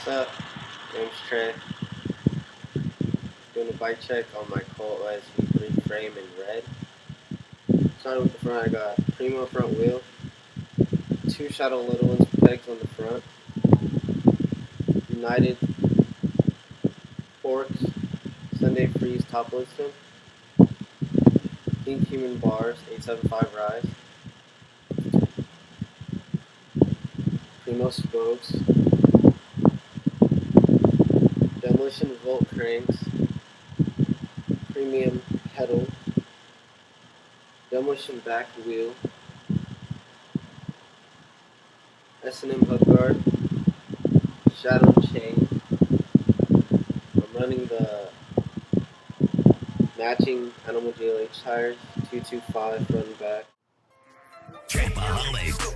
What's up? Name's Trey. Doing a bike check on my Colt SV3 frame in red. Starting with the front, I got Primo front wheel, two Shadow Little Ones pegs on the front, United forks, Sunday Freeze top listing, Ink Human bars, 875 rise, Primo spokes, Demolition Volt cranks, Premium pedal, Demolition back wheel, S&M hook guard, Shadow chain. I'm running the matching Animal GLH tires, 225 front and back. Trapaholic.